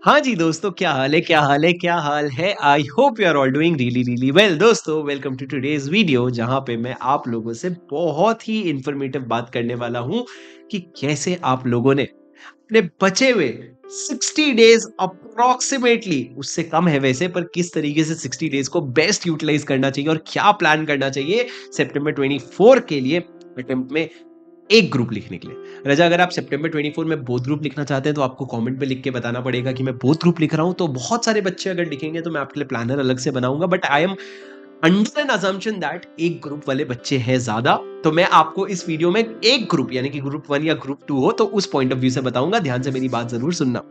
हाँ जी दोस्तों, क्या हाल है क्या हाल है क्या हाल है। I hope you are all doing really really well. दोस्तों, वेलकम टू टुडेज वीडियो, जहां पे मैं आप लोगों से बहुत ही इंफॉर्मेटिव बात करने वाला हूं कि कैसे आप लोगों ने अपने बचे हुए 60 डेज अप्रोक्सीमेटली, उससे कम है वैसे, पर किस तरीके से 60 डेज को बेस्ट यूटिलाइज करना चाहिए और क्या प्लान करना चाहिए सितंबर 24 के लिए अटेम्प्ट में एक ग्रुप लिखने के लिए। रजा, अगर आप सितंबर 24 में बोथ ग्रुप लिखना चाहते हैं तो आपको कमेंट पे लिख के बताना पड़ेगा कि मैं बोथ ग्रुप लिख रहा हूं। तो बहुत सारे बच्चे अगर लिखेंगे तो मैं आपके लिए प्लानर अलग से बनाऊंगा, but I am under N assumption that एक ग्रुप वाले बच्चे हैं ज्यादा। तो मैं आपको इस वीडियो में एक ग्रुप यानी कि ग्रुप 1 या ग्रुप 2 हो तो उस पॉइंट ऑफ व्यू से बताऊंगा। ध्यान से मेरी बात जरूर सुनना।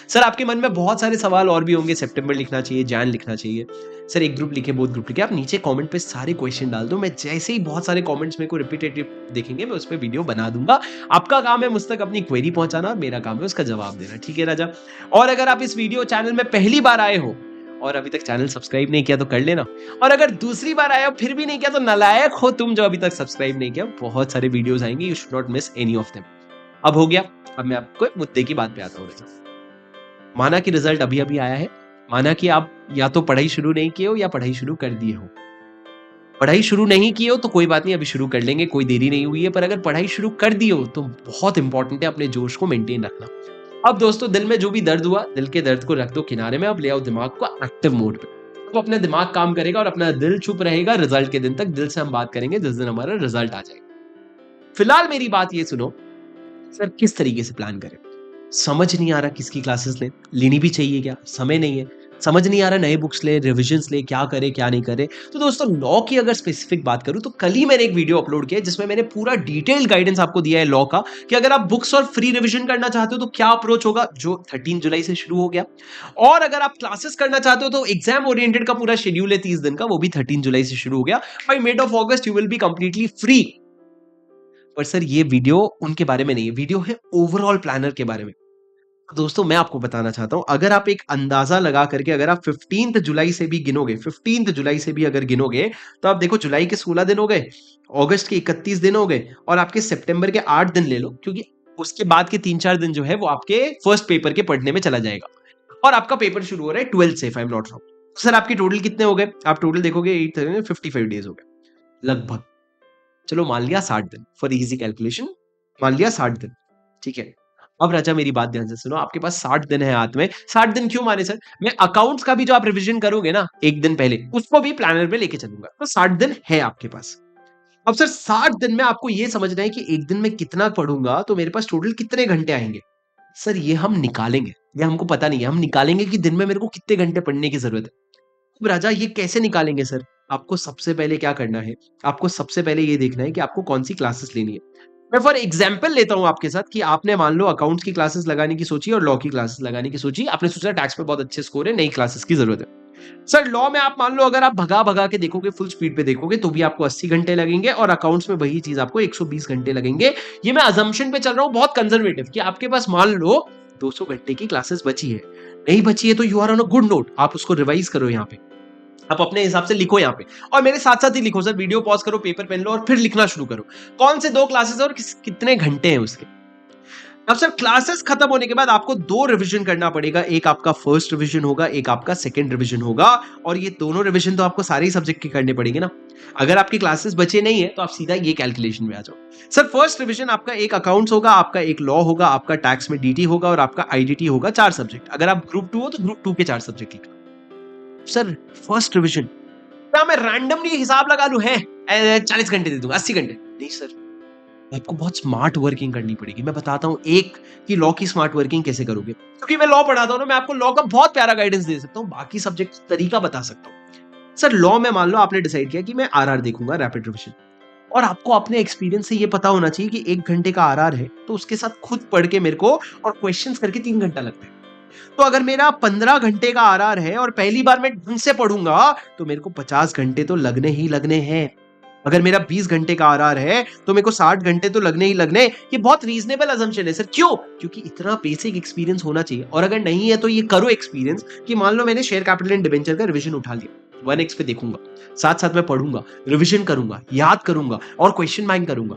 सर, आपके मन में बहुत सारे सवाल और भी होंगे। सितंबर लिखना चाहिए, जैन लिखना चाहिए, सर एक ग्रुप लिखे, बोथ ग्रुप लिखे। आप नीचे कमेंट पे सारे क्वेश्चन डाल दो। मैं जैसे ही बहुत सारे कमेंट्स मेरे को रिपीटेटिव देखेंगे, मैं उस पर वीडियो बना दूंगा। आपका काम है मुझ तक अपनी क्वेरी पहुंचाना और मेरा काम है उसका जवाब देना। ठीक है राजा? और अगर आप इस वीडियो चैनल में पहली बार आए हो और अभी तक चैनल सब्सक्राइब नहीं किया तो कर लेना। और अगर दूसरी बार आए हो फिर भी नहीं किया तो नालायक हो तुम जो अभी तक सब्सक्राइब नहीं किया। बहुत सारे वीडियोस आएंगे, you should not miss any of them. अब हो गया। अब मैं आपको एक मुद्दे की बात पे आता हूँ। माना कि रिजल्ट अभी अभी आया है, माना कि आप या तो पढ़ाई शुरू नहीं किए हो या पढ़ाई शुरू कर दिए हो। पढ़ाई शुरू नहीं किए हो तो कोई बात नहीं, अभी शुरू कर लेंगे, कोई देरी नहीं हुई है। पर अगर पढ़ाई शुरू कर दी हो तो बहुत इंपॉर्टेंट है अपने जोश को मेंटेन रखना। अब दोस्तों, दिल में जो भी दर्द हुआ, दिल के दर्द को रख दो किनारे में। अब ले आओ दिमाग को एक्टिव मोड पे। तो अपना दिमाग काम करेगा और अपना दिल चुप रहेगा रिजल्ट के दिन तक। दिल से हम बात करेंगे जिस दिन हमारा रिजल्ट आ जाएगा। फिलहाल मेरी बात ये सुनो, सर किस तरीके से प्लान करें? समझ नहीं आ रहा किसकी क्लासेस लें, लेनी भी चाहिए क्या, समय नहीं है। समझ नहीं आ रहा नए बुक्स ले, रिविजन्स ले, क्या करे क्या नहीं करे। तो दोस्तों, लॉ की अगर स्पेसिफिक बात करूं तो कल ही मैंने एक वीडियो अपलोड किया है जिसमें मैंने पूरा डिटेल्ड गाइडेंस आपको दिया है लॉ का, कि अगर आप बुक्स और फ्री रिविजन करना चाहते हो तो क्या अप्रोच होगा, जो 13 जुलाई से शुरू हो गया। और अगर आप क्लासेस करना चाहते हो तो एग्जाम ओरिएंटेड का पूरा शेड्यूल है 30 दिन का, वो भी 13 जुलाई से शुरू हो गया। By mid of August you will be completely free. पर सर ये वीडियो उनके बारे में नहीं है, वीडियो है ओवरऑल प्लानर के बारे में। दोस्तों, मैं आपको बताना चाहता हूं, अगर आप एक अंदाजा लगा करके अगर आप 15 जुलाई से भी गिनोगे, 15 जुलाई से भी अगर गिनोगे, तो आप देखो जुलाई के 16 दिन हो गए, अगस्त के 31 दिन हो गए और आपके सितंबर के 8 दिन ले लो, क्योंकि उसके बाद के 3-4 दिन जो है वो आपके फर्स्ट पेपर के पढ़ने में चला जाएगा। और आपका पेपर शुरू हो रहा है 12 से, if I am not wrong. Sir आपके टोटल कितने हो गए? आप टोटल देखोगे 55 डेज हो गए लगभग। चलो मान लिया 60 दिन, फॉर इजी कैलकुलेशन मान लिया 60 दिन। ठीक है। अब राजा मेरी बात ध्यान से सुनो, आपके पास 60 दिन है हाथ में। 60 दिन क्यों माने सर? मैं अकाउंट्स का भी जो आप रिवीजन करोगे ना एक दिन पहले, उसको भी प्लानर में लेके चलूंगा। तो 60 दिन है आपके पास। अब सर 60 दिन में आपको ये समझना है कि एक दिन में कितना पढ़ूंगा तो मेरे पास टोटल कितने घंटे आएंगे। सर ये हम निकालेंगे, ये हमको पता नहीं है, हम निकालेंगे कि दिन में मेरे को कितने घंटे पढ़ने की जरूरत है। अब राजा ये कैसे निकालेंगे सर? आपको सबसे पहले क्या करना है, आपको सबसे पहले ये देखना है कि आपको कौन सी क्लासेस लेनी है। मैं फॉर एग्जाम्पल लेता हूं आपके साथ कि आपने मान लो अकाउंट्स की क्लासेस लगाने की सोची और लॉ की क्लासेस लगाने की सोची। आपने सोचा टैक्स में बहुत अच्छे स्कोर है, नई क्लासेस की जरूरत है। सर लॉ में आप मान लो अगर आप भगा भगा के देखोगे, फुल स्पीड पे देखोगे तो भी आपको 80 घंटे लगेंगे और अकाउंट्स में वही चीज आपको 120 घंटे लगेंगे। ये मैं अजम्पशन पे चल रहा हूं, बहुत कंजर्वेटिव, कि आपके पास मान लो 200 घंटे की क्लासेस बची है। नहीं बची है तो you are on a good note, आप उसको रिवाइज करो। यहाँ पे आप अपने हिसाब से लिखो यहाँ पे, और मेरे साथ साथ ही लिखो। सर वीडियो पॉज करो, पेपर पेन लो और फिर लिखना शुरू करो। कौन से 2 क्लासेस है और कितने घंटे हैं उसके। अब सर क्लासेस खत्म होने के बाद आपको 2 रिवीजन करना पड़ेगा। एक आपका फर्स्ट रिवीजन होगा, एक आपका सेकंड रिवीजन होगा। और ये दोनों रिवीजन तो आपको सारे ही सब्जेक्ट के करने पड़ेंगे ना। अगर आपकी क्लासेस बचे नहीं है तो आप सीधा ये कैलकुलेशन में आ जाओ। सर फर्स्ट रिवीजन आपका एक अकाउंट्स होगा, आपका एक लॉ होगा, आपका टैक्स में डीटी होगा और आपका आईडीटी होगा। 4 सब्जेक्ट। अगर आप ग्रुप 2 हो तो ग्रुप 2 के 4 सब्जेक्ट लिखना। सर फर्स्ट रिवीजन क्या मैं रैंडमली हिसाब लगा लूं है 40 घंटे दे दूंगा, 80 घंटे नहीं सर। आपको बहुत स्मार्ट वर्किंग करनी पड़ेगी। मैं बताता हूं एक कि लॉ की स्मार्ट वर्किंग कैसे करोगे, क्योंकि मैं लॉ पढ़ाता हूं ना, मैं आपको लॉ का बहुत प्यारा गाइडेंस दे सकता हूं, बाकी सब्जेक्ट तरीका बता सकता हूं। सर लॉ में मान लो आपने डिसाइड किया कि मैं आरआर देखूंगा, रैपिड रिविजन। और आपको अपने एक्सपीरियंस से ये पता होना चाहिए कि 1 घंटे का आरआर है तो उसके साथ खुद पढ़ के मेरे को और क्वेश्चंस करके 3 घंटा लगता है। तो अगर मेरा 15 घंटे का आरआर है और पहली बार मैं ढंग से पढ़ूंगा तो मेरे को 50 घंटे तो लगने ही लगने हैं। अगर मेरा 20 घंटे का आरआर है तो मेरे को 60 घंटे तो लगने ही लगने। ये बहुत रीजनेबल अजम्पशन है सर। क्यों? क्योंकि इतना बेसिक एक्सपीरियंस होना चाहिए। और अगर नहीं है तो ये करो एक्सपीरियंस कि मान लो मैंने शेयर कैपिटल एंड डिबेंचर का रिवीजन उठा लिया, 1x पे देखूंगा, साथ साथ में पढ़ूंगा, रिवीजन करूंगा, याद करूंगा और क्वेश्चन बैंक करूंगा।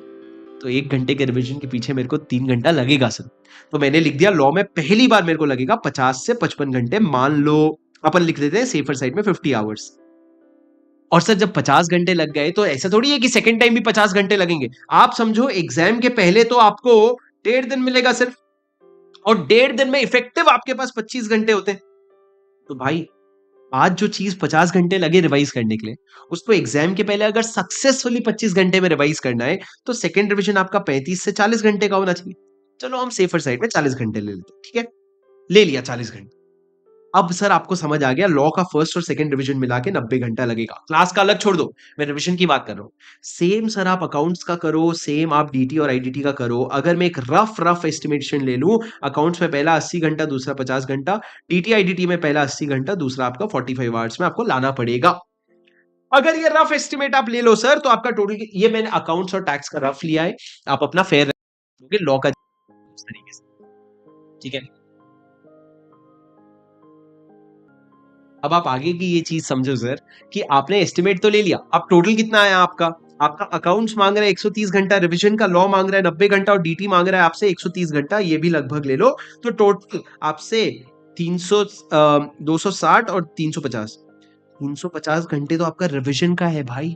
तो 1 घंटे के रिवीजन के पीछे मेरे को 3 घंटा लगेगा सर। तो मैंने लिख दिया लॉ में पहली बार मेरे को लगेगा 50 से 55 घंटे, मान लो अपन लिख देते हैं सेफर साइड में 50 आवर्स। और सर जब 50 घंटे लग गए तो ऐसा थोड़ी है कि सेकंड टाइम भी 50 घंटे लगेंगे। आप समझो एग्जाम के पहले तो आपको 1.5 दिन मिलेगा सिर्फ, और 1.5 दिन में इफेक्टिव आपके पास 25 घंटे होते हैं। तो भाई आज जो चीज 50 घंटे लगे रिवाइज करने के लिए, उसको एग्जाम के पहले अगर सक्सेसफुली 25 घंटे में रिवाइज करना है तो सेकंड रिवीजन आपका 35 से 40 घंटे का होना चाहिए। चलो हम सेफर साइड में 40 घंटे ले लेते हैं, ठीक है, ले लिया 40 घंटे। अब सर आपको समझ आ गया लॉ का फर्स्ट और सेकंड रिवीजन मिला के 90 घंटा लगेगा। क्लास का अलग छोड़ दो, मैं रिवीजन की बात कर रहा हूँ। सेम सर आप अकाउंट्स का करो, सेम आप डीटी और आईडीटी का करो। अगर मैं एक रफ एस्टिमेशन ले लूं, अकाउंट्स में पहला 80 घंटा, दूसरा 50 घंटा, डीटी आईडीटी में पहला 80 घंटा, दूसरा आपका 45 आवर्स में आपको लाना पड़ेगा। अगर ये रफ एस्टिमेट आप ले लो सर, तो आपका टोटल, ये मैंने अकाउंट्स और टैक्स का रफ लिया है, आप अपना फेयर लॉ का इस तरीके से, ठीक है। अब आप आगे की ये चीज समझो सर कि आपने एस्टिमेट तो ले लिया, अब टोटल कितना आया आपका। आपका अकाउंट्स मांग रहा है 130 घंटा, रिवीजन का लॉ मांग रहा है 90 घंटा, और डीटी मांग रहा है आपसे 130 घंटा, ये भी लगभग ले लो। तो टोटल आपसे 300, 260 और 350, 350 घंटे तो आपका रिवीजन का है भाई।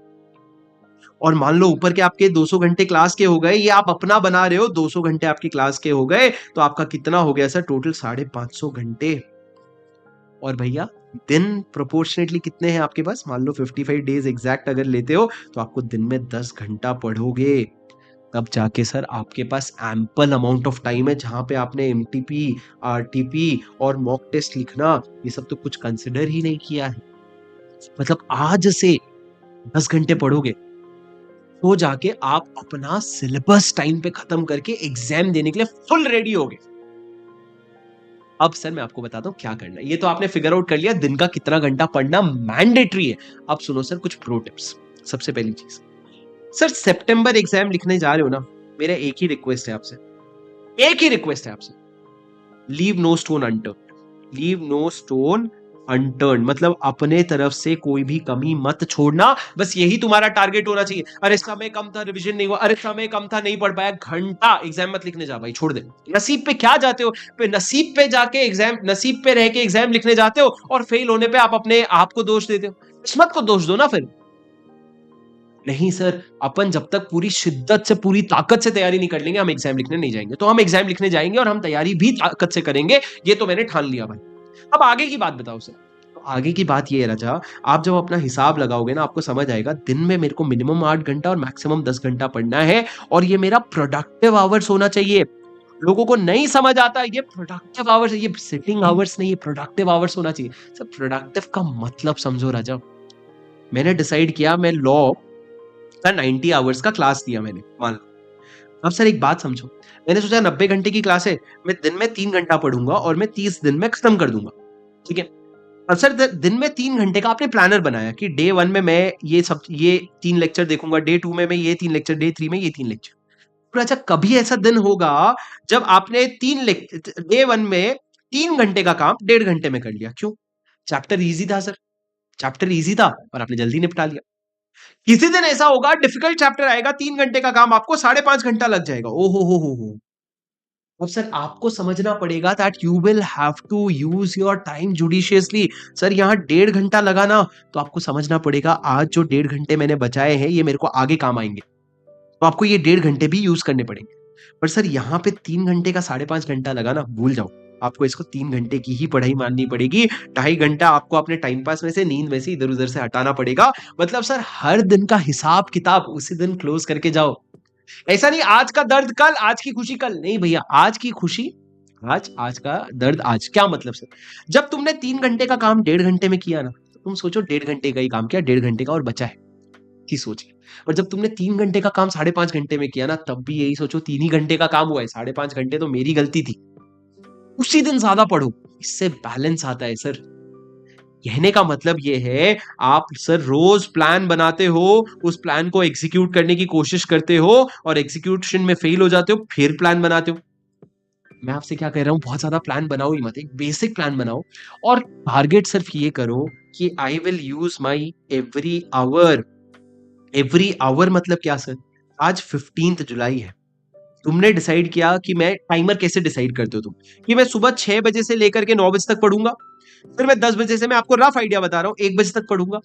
और मान लो ऊपर के आपके 200 घंटे क्लास के हो गए, ये आप अपना बना रहे हो, 200 घंटे आपकी क्लास के हो गए, तो आपका कितना हो गया सर टोटल 550 घंटे। और भैया दिन प्रोपोर्शनेटली कितने हैं आपके पास, मान लो 55 डेज एग्जैक्ट अगर लेते हो तो आपको दिन में 10 घंटा पढ़ोगे, तब जाके सर आपके पास एम्पल अमाउंट ऑफ टाइम है जहां पे आपने एमटीपी, आरटीपी और मॉक टेस्ट लिखना, ये सब तो कुछ कंसिडर ही नहीं किया है। मतलब आज से 10 घंटे पढ़ोगे तो जाके आप अपना सिलेबस टाइम पे खत्म करके एग्जाम देने के लिए फुल रेडी होगे। अब सर मैं आपको बताता हूँ क्या करना है। ये तो आपने फिगर आउट कर लिया दिन का कितना घंटा पढ़ना मैंडेटरी है। अब सुनो सर कुछ प्रो टिप्स। सबसे पहली चीज, सर सितंबर एग्जाम लिखने जा रहे हो ना, मेरा एक ही रिक्वेस्ट है आपसे, एक ही रिक्वेस्ट है आपसे, leave no stone unturned, leave no stone unturn, मतलब अपने तरफ से कोई भी कमी मत छोड़ना। बस यही तुम्हारा टारगेट होना चाहिए। अरे समय कम था, रिवीजन नहीं हुआ, अरे समय कम था, नहीं पढ़ पाया, घंटा एग्जाम मत लिखने जा भाई, छोड़ दे। नसीब पे क्या जाते हो, नसीब पे जाके एग्जाम, नसीब पे रह के एग्जाम लिखने जाते हो और फेल होने पे आप अपने आप को दोष देते हो। किस्मत को दोष दो ना फिर। नहीं सर, अपन जब तक पूरी शिद्दत से, पूरी ताकत से तैयारी नहीं कर लेंगे, हम एग्जाम लिखने नहीं जाएंगे। तो हम एग्जाम लिखने जाएंगे और हम तैयारी भी ताकत से करेंगे, ये तो मैंने ठान लिया भाई। अब आगे की बात बताओ सर। तो आगे की बात ये है राजा, आप जब अपना हिसाब लगाओगे ना, आपको समझ आएगा दिन में मेरे को मिनिमम 8 घंटा और मैक्सिमम 10 घंटा पढ़ना है, और ये मेरा प्रोडक्टिव आवर्स होना चाहिए। लोगों को नहीं समझ आता ये प्रोडक्टिव आवर्स, ये सिटिंग आवर्स नहीं, ये प्रोडक्टिव आवर्स होना चाहिए। सर प्रोडक्टिव का मतलब समझो राजा। मैंने डिसाइड किया, मैं लॉ का 90 आवर्स का क्लास दिया मैंने, मान लो। अब सर एक बात समझो, मैंने सोचा 90 घंटे की क्लास है, मैं दिन में 3 घंटा पढ़ूंगा और मैं 30 दिन में खत्म कर दूंगा, ठीक है। अब सर दिन में 3 घंटे का आपने प्लानर बनाया कि डे 1 में मैं ये 3 लेक्चर देखूंगा, डे 2 में मैं ये 3 लेक्चर, डे 3 में ये 3 लेक्चर। तो अच्छा कभी ऐसा दिन होगा जब आपने डे 1 में 3 घंटे का काम 1.5 घंटे में कर लिया, क्यों? चैप्टर इजी था सर, चैप्टर इजी था और आपने जल्दी निपटा लिया। किसी दिन ऐसा होगा डिफिकल्ट चैप्टर आएगा, 3 घंटे का काम आपको 5.5 घंटा लग जाएगा। ओ हो। अब सर आपको समझना पड़ेगा that you will have to use your time judiciously. Sir यहाँ 1.5 घंटा लगाना, तो आपको समझना पड़ेगा आज जो 1.5 घंटे मैंने बचाए हैं ये मेरे को आगे काम आएंगे, तो आपको ये 1.5 घंटे भी यूज करने पड़ेंगे। पर सर यहाँ पे 3 घंटे का 5.5 घंटा लगाना भूल जाओ, आपको इसको 3 घंटे की ही पढ़ाई माननी पड़ेगी। 2.5 घंटा आपको अपने टाइम पास में से, नींद में से, इधर उधर से हटाना पड़ेगा। मतलब सर हर दिन का हिसाब किताब उसी दिन क्लोज करके जाओ। ऐसा नहीं आज का दर्द कल, आज की खुशी कल, नहीं भैया, आज की खुशी आज, आज का दर्द आज। क्या मतलब सर, जब तुमने 3 घंटे का काम 1.5 घंटे में किया ना, तो तुम सोचो 1.5 घंटे का ही काम किया, 1.5 घंटे का और बचा है की सोचिए। और जब तुमने 3 घंटे का काम 5.5 घंटे में किया ना, तब भी यही सोचो 3 ही घंटे का काम हुआ है, 5.5 घंटे तो मेरी गलती थी। उसी दिन ज्यादा पढ़ो, इससे बैलेंस आता है सर। कहने का मतलब ये है, आप सर रोज प्लान बनाते हो, उस प्लान को एग्जीक्यूट करने की कोशिश करते हो और एग्जीक्यूशन में फेल हो जाते हो, फिर प्लान बनाते हो। मैं आपसे क्या कह रहा हूं, बहुत ज्यादा प्लान बनाओ ही मत, एक बेसिक प्लान बनाओ और टारगेट सिर्फ ये करो कि I will use my every hour. Every hour मतलब क्या सर, आज 15 जुलाई है, तुमने डिसाइड किया कि मैं टाइमर कैसे डिसाइड करते हो तुम कि मैं सुबह 6 बजे से लेकर के 9 बजे तक पढ़ूंगा, फिर मैं 10 बजे से, मैं आपको रफ आइडिया बता रहा हूँ, 1 बजे तक पढ़ूंगा,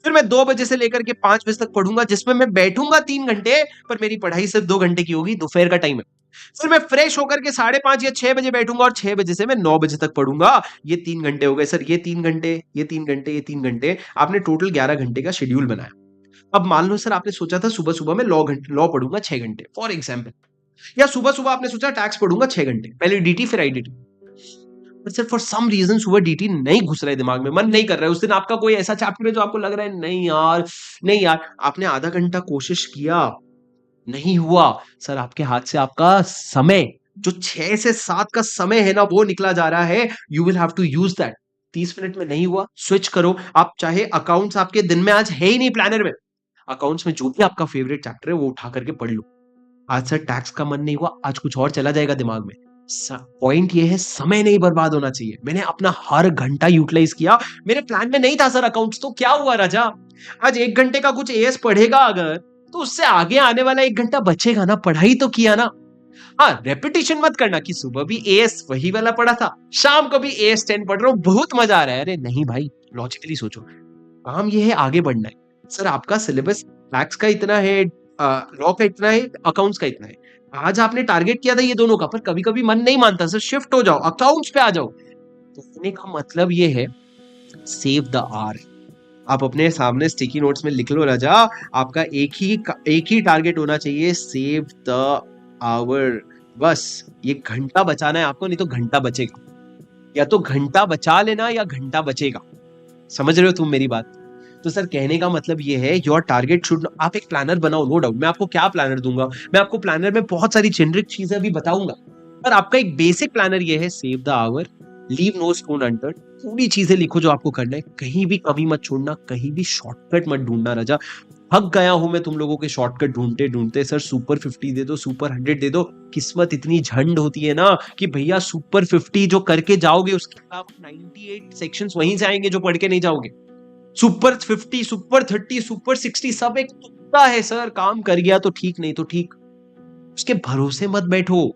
फिर मैं 2 बजे से लेकर के 5 बजे तक पढ़ूंगा, जिसमें मैं बैठूंगा 3 घंटे, पर मेरी पढ़ाई सिर्फ 2 घंटे की होगी, दोपहर का टाइम है। फिर मैं फ्रेश होकर के 5:30 या 6 बजे बैठूंगा और 6 बजे से मैं 9 बजे तक पढ़ूंगा। ये 3 घंटे हो गए सर, ये 3 घंटे, ये 3 घंटे, ये 3 घंटे, आपने टोटल 11 घंटे का शेड्यूल बनाया। अब मान लो सर आपने सोचा था सुबह सुबह मैं लॉ पढ़ूंगा 6 घंटे फॉर एग्जाम्पल, या सुबह सुबह आपने सोचा टैक्स पढ़ूंगा 6 घंटे, पहले डीटी फिर आईडीटी। पर सर फॉर सम रीजन सुबह डीटी नहीं घुस रहा है दिमाग में, मन नहीं कर रहा है, उस दिन आपका कोई ऐसा चैप्टर है जो आपको लग रहा है नहीं यार, नहीं यार, आपने आधा घंटा कोशिश किया, नहीं हुआ, सर आपके हाथ से आपका समय, जो 6 से 7 का समय है ना, वो निकला जा रहा है, you will have to use that. 30 minute में नहीं हुआ, स्विच करो, आप चाहे अकाउंट्स आपके दिन में आज है ही नहीं प्लानर में, अकाउंट्स में जो भी आपका फेवरेट चैप्टर है वो उठा करके पढ़ लो। आज सर टैक्स का मन नहीं हुआ, आज कुछ और चला जाएगा दिमाग में। पॉइंट ये है, समय नहीं बर्बाद होना चाहिए। मैंने अपना हर घंटा यूटिलाइज किया, मेरे प्लान में नहीं था सर अकाउंट्स, तो क्या हुआ राजा, आज 1 घंटे का कुछ एएस पढ़ेगा अगर, तो उससे आगे आने वाला 1 घंटा बचेगा ना, पढ़ाई तो किया ना। हाँ, रेपिटेशन मत करना कि सुबह भी एएस वही वाला पढ़ा था, शाम को भी एएस 10 पढ़ रहा हूँ, बहुत मजा आ रहा है। अरे नहीं भाई, लॉजिकली सोचो, काम ये है आगे बढ़ना है। सर आपका सिलेबस टैक्स का इतना है, लॉ का इतना है, अकाउंट्स का इतना है, आज आपने टारगेट किया था ये दोनों का, पर कभी कभी मन नहीं मानता सर, शिफ्ट हो जाओ, अकाउंट्स पे आ जाओ। तो कहने का मतलब ये है, सेव द आवर। आप अपने सामने स्टिकी नोट्स में लिख लो राजा, आपका एक ही टारगेट होना चाहिए, सेव द आवर। बस ये घंटा बचाना है आपको, नहीं तो घंटा बचेगा, या तो घंटा बचा लेना या घंटा बचेगा। समझ रहे हो तुम मेरी बात? तो सर कहने का मतलब ये है, योर टारगेट शुड, आप एक प्लानर बनाओ, नो डाउट। मैं आपको क्या प्लानर दूंगा, मैं आपको प्लानर में बहुत सारी जेनरिक चीजें भी बताऊंगा, पर आपका एक बेसिक प्लानर ये है, save the hour, leave no stone unturned. पूरी चीजें लिखो जो आपको करना है, कहीं भी कमी मत छोड़ना, कहीं भी शॉर्टकट मत ढूंढना राजा। थक गया हूं मैं तुम लोगों के शॉर्टकट ढूंढते ढूंढते। सर सुपर 50 दे दो, सुपर 100 दे दो, किस्मत इतनी झंड होती है ना कि भैया सुपर 50 जो करके जाओगे उसके खिलाफ 98 सेक्शंस वहीं से आएंगे जो पढ़ के नहीं जाओगे। सुपर 50, सुपर 30, सुपर 60 सब एक तुक्का है सर, काम कर गया तो ठीक, नहीं तो ठीक, उसके भरोसे मत बैठो।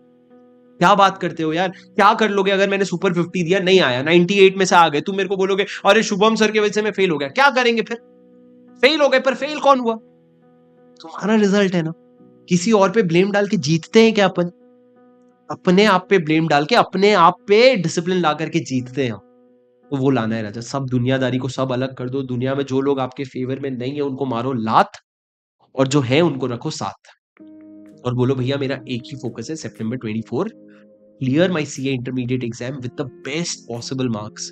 क्या बात करते हो यार, क्या कर लोगे अगर मैंने सुपर 50 दिया, नहीं आया, 98 में से आ गए, तुम मेरे को बोलोगे अरे शुभम सर की वजह से मैं फेल हो गया, क्या करेंगे फिर? फेल हो गए, पर फेल कौन हुआ? तुम्हारा रिजल्ट है ना। किसी और पे ब्लेम डाल के जीतते हैं क्या अपन? अपने आप पे ब्लेम डाल के, अपने आप पे डिसिप्लिन ला करके जीतते हैं हम। तो वो लाना है राजा, सब दुनियादारी को सब अलग कर दो, दुनिया में जो लोग आपके फेवर में नहीं है उनको मारो लात, और जो है उनको रखो साथ, और बोलो भैया मेरा एक ही फोकस है, सितंबर 24 clear my CA intermediate exam with the best possible marks.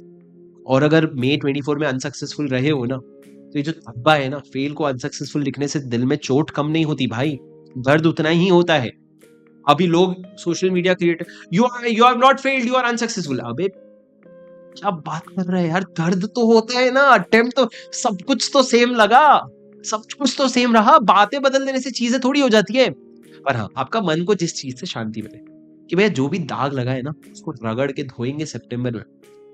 और अगर मई 24 में अनसक्सेसफुल रहे हो ना, तो ये जो धब्बा है ना, फेल को अनसक्सेसफुल लिखने से दिल में चोट कम नहीं होती भाई, दर्द उतना ही होता है। अभी लोग social media creator, you are not failed, you are unsuccessful, अबे क्या बात कर रहे हैं यार, दर्द तो होता है ना, अटेम्प्ट तो, सब कुछ तो सेम लगा, सब कुछ तो सेम रहा, बातें बदल देने से चीजें थोड़ी हो जाती है। पर हाँ, आपका मन को जिस चीज से शांति मिले, कि भैया जो भी दाग लगा है ना उसको रगड़ के धोएंगे सितंबर में।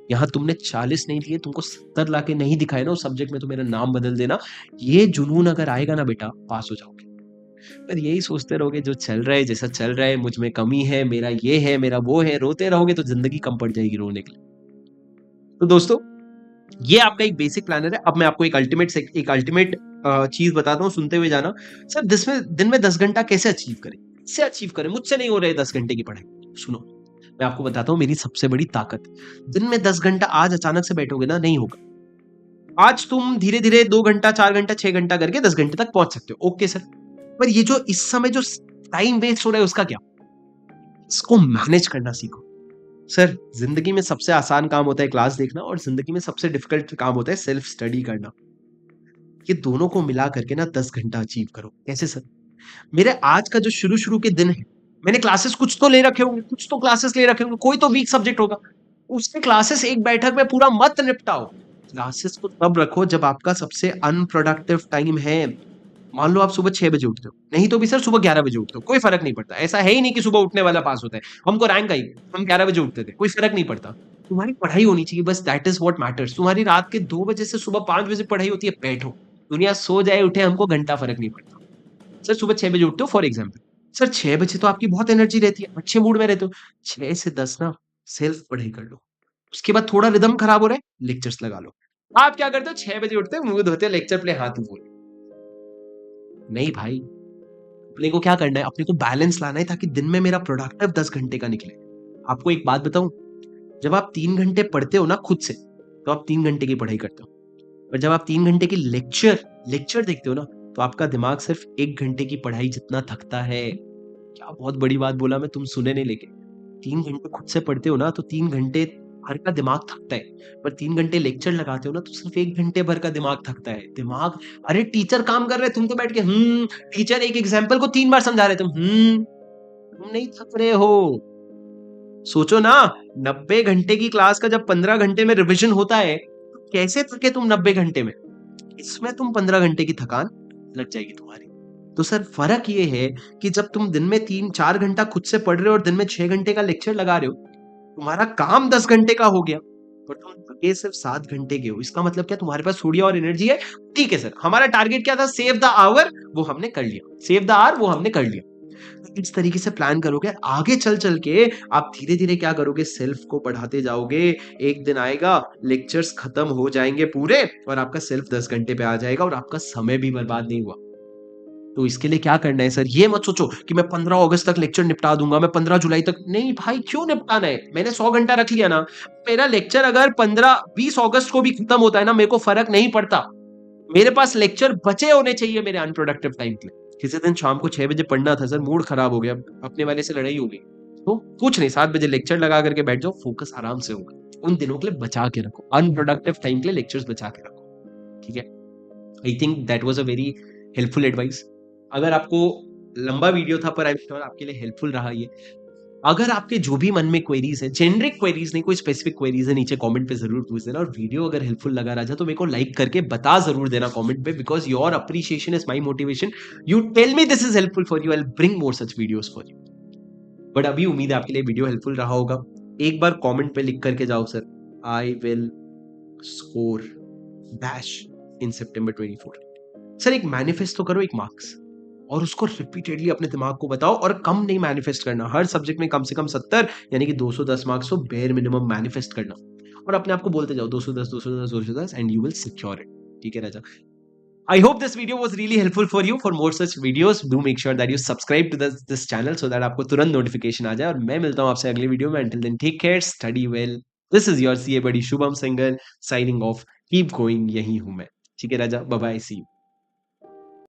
यहाँ तुमने 40 नहीं लिए, तुमको 70 लाके नहीं दिखाए ना उस सब्जेक्ट में, तो मेरा नाम बदल देना। ये जुनून अगर आएगा ना बेटा, पास हो जाओगे। पर यही सोचते रहोगे जो चल रहा है, जैसा चल रहा है, मुझ में कमी है, मेरा ये है, मेरा वो है, रोते रहोगे तो जिंदगी कम पड़ जाएगी रोने के लिए। तो दोस्तों, ये आपका एक बेसिक प्लानर है। अब मैं आपको एक अल्टीमेट चीज बताता हूँ, सुनते हुए जाना। सर दिन में 10 घंटा कैसे अचीव करें, इससे अचीव करें, मुझसे नहीं हो रहे 10 घंटे की पढ़ाई। सुनो, मैं आपको बताता हूँ मेरी सबसे बड़ी ताकत। दिन में 10 घंटा आज अचानक से बैठोगे ना, नहीं होगा। आज तुम धीरे धीरे 2 घंटा, 4 घंटा, 6 घंटा करके 10 घंटे तक पहुंच सकते हो, ओके सर। पर ये जो इस समय जो टाइम वेस्ट हो रहा है उसका क्या? इसको मैनेज करना सीखो। सर जिंदगी में सबसे आसान काम होता है क्लास देखना, और जिंदगी में सबसे डिफिकल्ट काम होता है सेल्फ स्टडी करना। ये दोनों को मिला करके ना 10 घंटा अचीव करो। कैसे सर? मेरे आज का जो शुरू शुरू के दिन है, मैंने क्लासेस कुछ तो ले रखे होंगे, कुछ तो क्लासेस ले रखे होंगे, कोई तो वीक सब्जेक्ट होगा, उसके क्लासेस एक बैठक में पूरा मत निपटाओ। क्लासेस को तब रखो जब आपका सबसे अनप्रोडक्टिव टाइम है। मान लो आप सुबह 6 बजे उठते हो, नहीं तो भी सर सुबह 11 बजे उठते हो, कोई फर्क नहीं पड़ता। ऐसा है ही नहीं कि सुबह उठने वाला पास होता है, हमको रैंक आई, हम 11 बजे उठते थे, कोई फर्क नहीं पड़ता। तुम्हारी पढ़ाई होनी चाहिए, बस दैट इज व्हाट मैटर्स। तुम्हारी रात के 2 बजे से सुबह 5 बजे पढ़ाई होती है, बैठो, दुनिया सो जाए उठे, हमको घंटा फर्क नहीं पड़ता। सर सुबह 6 बजे उठते हो फॉर एग्जाम्पल, सर 6 बजे तो आपकी बहुत एनर्जी रहती है, अच्छे मूड में रहते हो। 6 से 10 ना सेल्फ पढ़ाई कर लो। उसके बाद थोड़ा रिदम खराब हो रहा है, लेक्चर्स लगा लो। आप क्या करते हो 6 बजे उठते हो, मुँह धोते हो, लेक्चर प्ले हाथ में फ़ोन। नहीं भाई, अपने को क्या करना है, अपने को बैलेंस लाना है ताकि दिन में मेरा प्रोडक्टिव 10 घंटे का निकले। आपको एक बात बताऊँ, जब आप 3 घंटे पढ़ते हो ना खुद से, तो आप 3 घंटे की पढ़ाई करते हो। और जब आप 3 घंटे की लेक्चर देखते हो ना, तो आपका दिमाग सिर्फ़ 1 घंटे की पढ़ाई जितना थकता है। क्या बहुत बड़ी बात बोला मैं, तुम सुने नहीं लेकिन। 3 घंटे खुद से पढ़ते हो ना, तो 3 घंटे भर का दिमाग थकता है। पर 3 घंटे लेक्चर लगाते हो ना, तो सिर्फ़ 1 घंटे भर का दिमाग थकता है। अरे टीचर काम कर रहे हैं, तुम तो बैठ के टीचर एक एग्ज़ाम्पल को 3 बार समझा रहे हैं, तुम नहीं थक रहे हो। सोचो ना, 90 घंटे की क्लास का जब 15 घंटे में रिविज़न होता है, तो कैसे थके तुम 90 घंटे में? इसमें तुम 15 घंटे की थकान लग जाएगी तुम्हारी। तो सर फ़र्क ये है कि जब तुम दिन में 3-4 घंटा खुद से पढ़ रहे हो और दिन में 6 घंटे का लेक्चर लगा रहे हो, तुम्हारा काम 10 घंटे का हो गया, पर तुम थके सिर्फ 7 घंटे के हो। इसका मतलब क्या, तुम्हारे पास थोड़ी और एनर्जी है। ठीक है सर, हमारा टारगेट क्या था, सेव द आवर, वो हमने कर लिया। सेव द आवर वो हमने कर लिया। तो इस तरीके से प्लान करोगे, आगे चल के आप धीरे-धीरे क्या करोगे, सेल्फ को बढ़ाते जाओगे। एक दिन आएगा, लेक्चर्स खत्म हो जाएँगे पूरे और आपका सेल्फ 10 घंटे पे आ जाएगा और आपका समय भी बर्बाद नहीं हुआ। तो इसके लिए क्या करना है सर? ये मत सोचो कि मैं 15 अगस्त तक लेक्चर निपटा दूँगा, मैं 15 जुलाई तक। नहीं भाई, क्यों निपटाना है? मैंने 100 घंटा रख लिया ना। मेरा लेक्चर अगर 15-20 अगस्त को भी खत्म होता है ना, मेरे को फ़र्क नहीं पड़ता। मेरे पास लेक्चर बचे होने चाहिए मेरे अनप्रोडक्टिव टाइम के लिए। किसी दिन शाम को 6 बजे पढ़ना था सर, मूड खराब हो गया, अपने वाले से लड़ाई हो गई। तो कुछ नहीं, 7 बजे लेक्चर लगा करके बैठ जाओ, फोकस आराम से होगा। उन दिनों के लिए बचा के रखो, अनप्रोडक्टिव टाइम के लिए लेक्चर्स बचा के रखो, ठीक है? I think that was a very helpful advice. अगर आपको लंबा वीडियो था पर आई एम श्योर आपके लिए हेल्पफुल रहा ये। अगर आपके जो भी मन में क्वेरीज़ हैं, जेनेरिक क्वेरीज़ नहीं, कोई स्पेसिफिक क्वेरीज़ है, नीचे कमेंट पे ज़रूर पूछ देना। और वीडियो अगर हेल्पफुल लगा राजा तो मेरे को लाइक करके बता ज़रूर देना कमेंट पे, because your appreciation is my motivation. You tell me this is helpful for you, I will bring more such videos for you. But अभी उम्मीद है आपके लिए वीडियो हेल्पफुल रहा होगा। एक बार कमेंट पे लिख करके जाओ sir, I will score dash in September 24। Sir एक मैनिफेस्ट तो करो, एक मार्क्स, और उसको रिपीटेडली अपने दिमाग को बताओ। और कम नहीं मैनिफेस्ट करना, हर सब्जेक्ट में कम से कम 70 यानी कि 210 मार्क्स को बेयर मिनिमम मैनिफेस्ट करना। और अपने आप को बोलते जाओ 210 210 210 and you will secure it. ठीक है राजा। I hope this video was really helpful for you. For more such videos, do make sure that you subscribe to this channel so that आपको तुरंत नोटिफिकेशन आ जाए। और मैं मिलता हूँ आपसे अगले वीडियो में। Until then, take care, study well. This is your CA buddy Shubham single signing off. Keep going, यही हूँ मैं। ठीक है राजा, बाय बाय, सी यू।